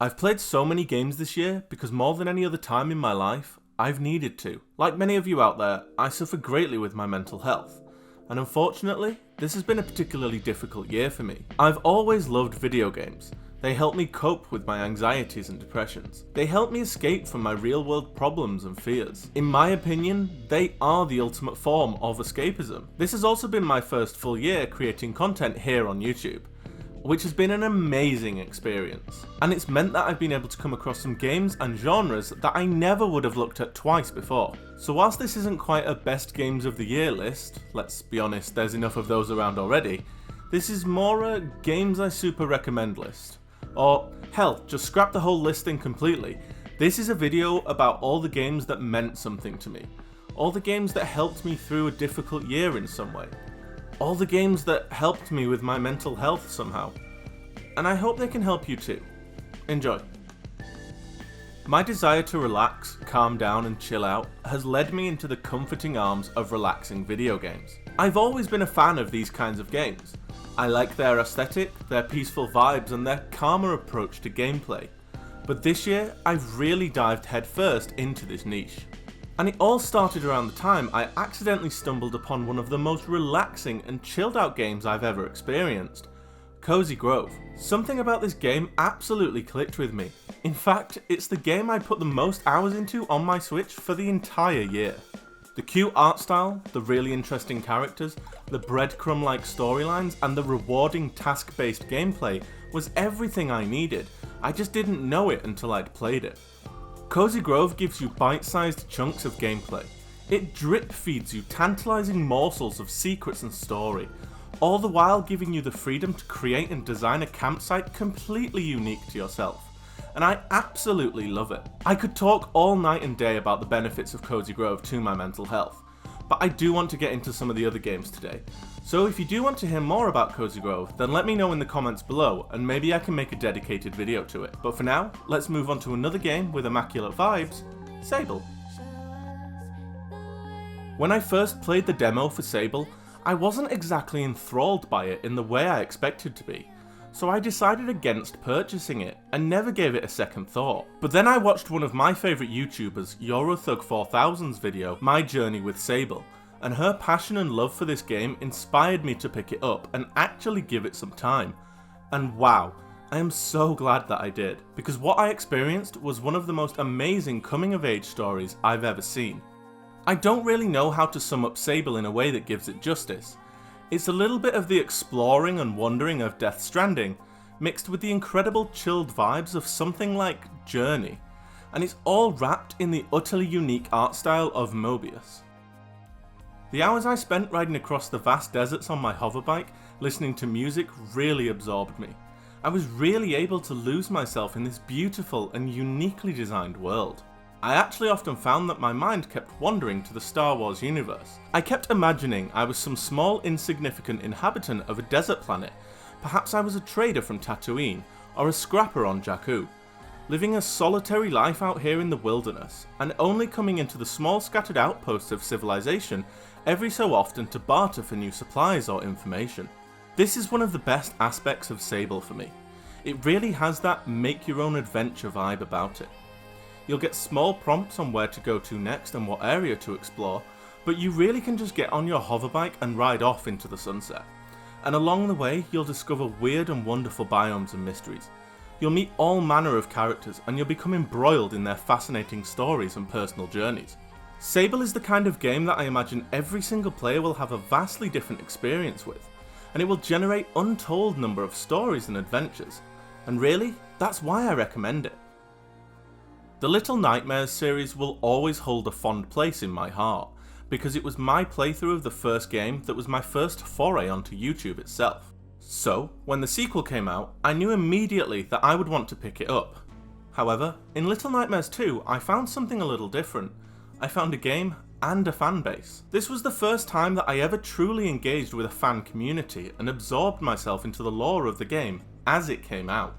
I've played so many games this year because more than any other time in my life, I've needed to. Like many of you out there, I suffer greatly with my mental health. And unfortunately, this has been a particularly difficult year for me. I've always loved video games. They help me cope with my anxieties and depressions. They help me escape from my real world problems and fears. In my opinion, they are the ultimate form of escapism. This has also been my first full year creating content here on YouTube, which has been an amazing experience. And it's meant that I've been able to come across some games and genres that I never would have looked at twice before. So whilst this isn't quite a best games of the year list, let's be honest, there's enough of those around already, this is more a games I super recommend list. Or hell, just scrap the whole listing completely. This is a video about all the games that meant something to me. All the games that helped me through a difficult year in some way. All the games that helped me with my mental health somehow. And I hope they can help you too. Enjoy. My desire to relax, calm down and chill out has led me into the comforting arms of relaxing video games. I've always been a fan of these kinds of games. I like their aesthetic, their peaceful vibes and their calmer approach to gameplay. But this year, I've really dived headfirst into this niche. And it all started around the time I accidentally stumbled upon one of the most relaxing and chilled out games I've ever experienced, Cozy Grove. Something about this game absolutely clicked with me. In fact, it's the game I put the most hours into on my Switch for the entire year. The cute art style, the really interesting characters, the breadcrumb-like storylines, and the rewarding task-based gameplay was everything I needed. I just didn't know it until I'd played it. Cozy Grove gives you bite-sized chunks of gameplay. It drip feeds you tantalizing morsels of secrets and story, all the while giving you the freedom to create and design a campsite completely unique to yourself. And I absolutely love it. I could talk all night and day about the benefits of Cozy Grove to my mental health, but I do want to get into some of the other games today. So if you do want to hear more about Cozy Grove, then let me know in the comments below and maybe I can make a dedicated video to it. But for now, let's move on to another game with immaculate vibes, Sable. When I first played the demo for Sable, I wasn't exactly enthralled by it in the way I expected to be. So I decided against purchasing it and never gave it a second thought. But then I watched one of my favourite YouTubers, EuroThug4000's video, My Journey with Sable, and her passion and love for this game inspired me to pick it up and actually give it some time. And wow, I am so glad that I did, because what I experienced was one of the most amazing coming of age stories I've ever seen. I don't really know how to sum up Sable in a way that gives it justice. It's a little bit of the exploring and wondering of Death Stranding, mixed with the incredible chilled vibes of something like Journey, and it's all wrapped in the utterly unique art style of Mobius. The hours I spent riding across the vast deserts on my hoverbike, listening to music, really absorbed me. I was really able to lose myself in this beautiful and uniquely designed world. I actually often found that my mind kept wandering to the Star Wars universe. I kept imagining I was some small insignificant inhabitant of a desert planet. Perhaps I was a trader from Tatooine, or a scrapper on Jakku, living a solitary life out here in the wilderness, and only coming into the small scattered outposts of civilization every so often to barter for new supplies or information. This is one of the best aspects of Sable for me. It really has that make your own adventure vibe about it. You'll get small prompts on where to go to next and what area to explore, but you really can just get on your hoverbike and ride off into the sunset. And along the way, you'll discover weird and wonderful biomes and mysteries. You'll meet all manner of characters and you'll become embroiled in their fascinating stories and personal journeys. Sable is the kind of game that I imagine every single player will have a vastly different experience with, and it will generate untold number of stories and adventures. And really, that's why I recommend it. The Little Nightmares series will always hold a fond place in my heart, because it was my playthrough of the first game that was my first foray onto YouTube itself. So, when the sequel came out, I knew immediately that I would want to pick it up. However, in Little Nightmares 2, I found something a little different. I found a game and a fan base. This was the first time that I ever truly engaged with a fan community and absorbed myself into the lore of the game as it came out.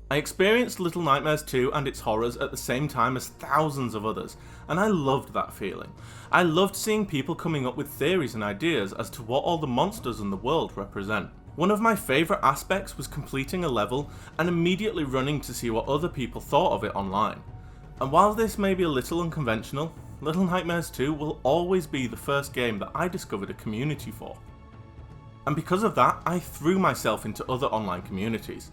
I experienced Little Nightmares 2 and its horrors at the same time as thousands of others, and I loved that feeling. I loved seeing people coming up with theories and ideas as to what all the monsters in the world represent. One of my favourite aspects was completing a level and immediately running to see what other people thought of it online. And while this may be a little unconventional, Little Nightmares 2 will always be the first game that I discovered a community for. And because of that, I threw myself into other online communities.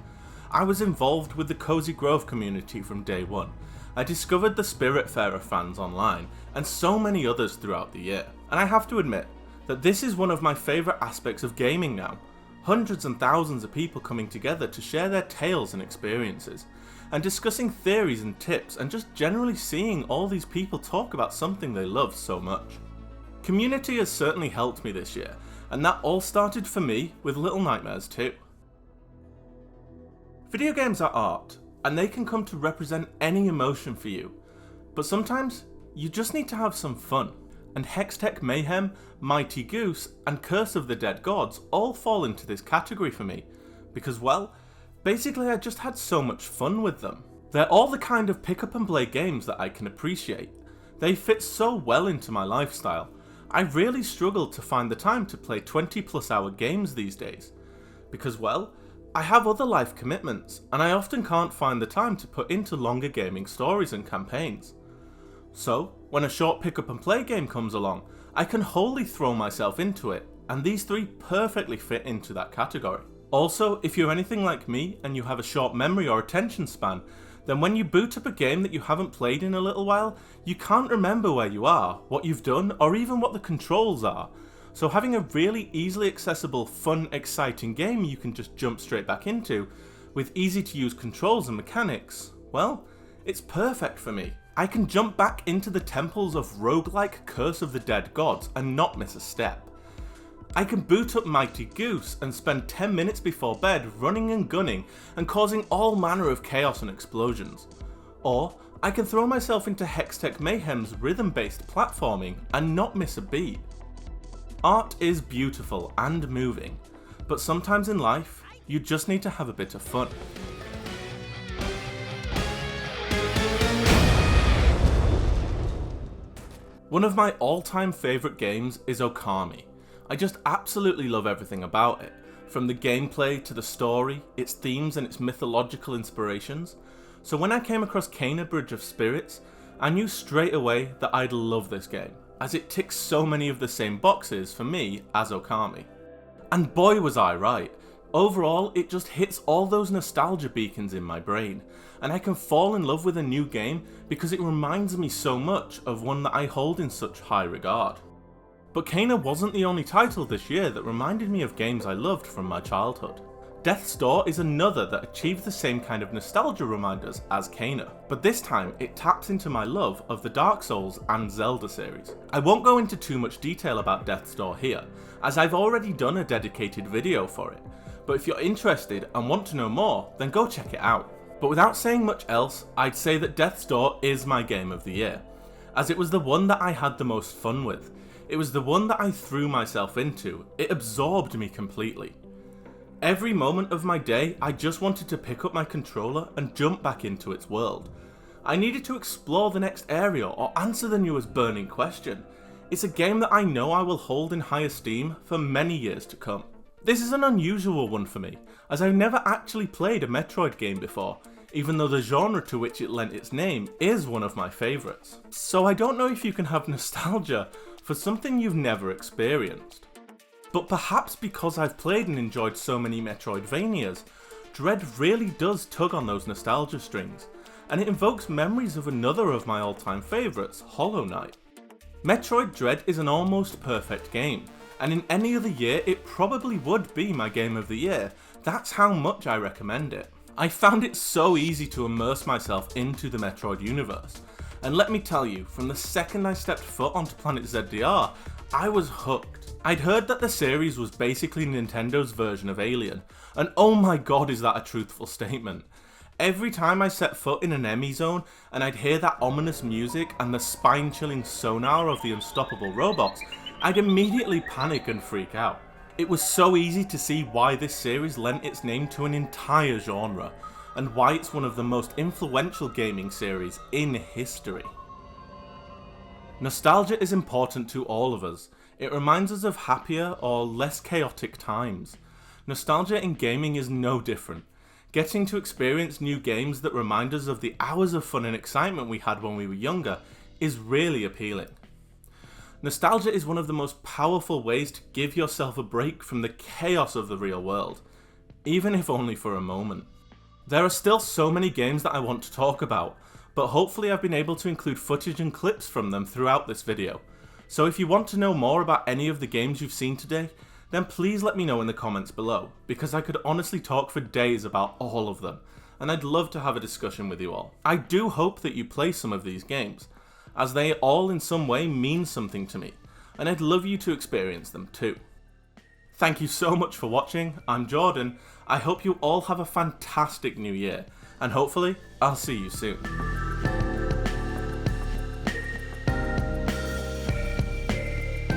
I was involved with the Cozy Grove community from day one. I discovered the Spiritfarer fans online, and so many others throughout the year. And I have to admit that this is one of my favourite aspects of gaming now. Hundreds and thousands of people coming together to share their tales and experiences, and discussing theories and tips, and just generally seeing all these people talk about something they love so much. Community has certainly helped me this year, and that all started for me with Little Nightmares 2. Video games are art, and they can come to represent any emotion for you, but sometimes you just need to have some fun. And Hextech Mayhem, Mighty Goose, and Curse of the Dead Gods all fall into this category for me, because well, basically I just had so much fun with them. They're all the kind of pick up and play games that I can appreciate. They fit so well into my lifestyle. I really struggle to find the time to play 20+ hour games these days, because well, I have other life commitments, and I often can't find the time to put into longer gaming stories and campaigns. So, when a short pick up and play game comes along, I can wholly throw myself into it, and these three perfectly fit into that category. Also, if you're anything like me and you have a short memory or attention span, then when you boot up a game that you haven't played in a little while, you can't remember where you are, what you've done, or even what the controls are. So having a really easily accessible, fun, exciting game you can just jump straight back into, with easy to use controls and mechanics, well, it's perfect for me. I can jump back into the temples of roguelike Curse of the Dead Gods and not miss a step. I can boot up Mighty Goose and spend 10 minutes before bed running and gunning and causing all manner of chaos and explosions. Or I can throw myself into Hextech Mayhem's rhythm-based platforming and not miss a beat. Art is beautiful and moving, but sometimes in life, you just need to have a bit of fun. One of my all-time favourite games is Okami. I just absolutely love everything about it, from the gameplay to the story, its themes and its mythological inspirations. So when I came across Kena Bridge of Spirits, I knew straight away that I'd love this game, as it ticks so many of the same boxes for me as Okami. And boy was I right. Overall, it just hits all those nostalgia beacons in my brain, and I can fall in love with a new game because it reminds me so much of one that I hold in such high regard. But Kena wasn't the only title this year that reminded me of games I loved from my childhood. Death's Door is another that achieved the same kind of nostalgia reminders as Kena, but this time it taps into my love of the Dark Souls and Zelda series. I won't go into too much detail about Death's Door here, as I've already done a dedicated video for it, but if you're interested and want to know more, then go check it out. But without saying much else, I'd say that Death's Door is my game of the year, as it was the one that I had the most fun with. It was the one that I threw myself into. It absorbed me completely. Every moment of my day, I just wanted to pick up my controller and jump back into its world. I needed to explore the next area or answer the newest burning question. It's a game that I know I will hold in high esteem for many years to come. This is an unusual one for me, as I've never actually played a Metroid game before, even though the genre to which it lent its name is one of my favourites. So I don't know if you can have nostalgia for something you've never experienced. But perhaps because I've played and enjoyed so many Metroidvanias, Dread really does tug on those nostalgia strings, and it invokes memories of another of my all-time favourites, Hollow Knight. Metroid Dread is an almost perfect game, and in any other year it probably would be my game of the year. That's how much I recommend it. I found it so easy to immerse myself into the Metroid universe, and let me tell you, from the second I stepped foot onto Planet ZDR, I was hooked. I'd heard that the series was basically Nintendo's version of Alien, and oh my god is that a truthful statement. Every time I set foot in an Emmy zone and I'd hear that ominous music and the spine-chilling sonar of the unstoppable robots, I'd immediately panic and freak out. It was so easy to see why this series lent its name to an entire genre, and why it's one of the most influential gaming series in history. Nostalgia is important to all of us. It reminds us of happier or less chaotic times. Nostalgia in gaming is no different. Getting to experience new games that remind us of the hours of fun and excitement we had when we were younger is really appealing. Nostalgia is one of the most powerful ways to give yourself a break from the chaos of the real world, even if only for a moment. There are still so many games that I want to talk about, but hopefully I've been able to include footage and clips from them throughout this video. So if you want to know more about any of the games you've seen today, then please let me know in the comments below, because I could honestly talk for days about all of them, and I'd love to have a discussion with you all. I do hope that you play some of these games, as they all in some way mean something to me, and I'd love you to experience them too. Thank you so much for watching. I'm Jordan. I hope you all have a fantastic new year, and hopefully I'll see you soon.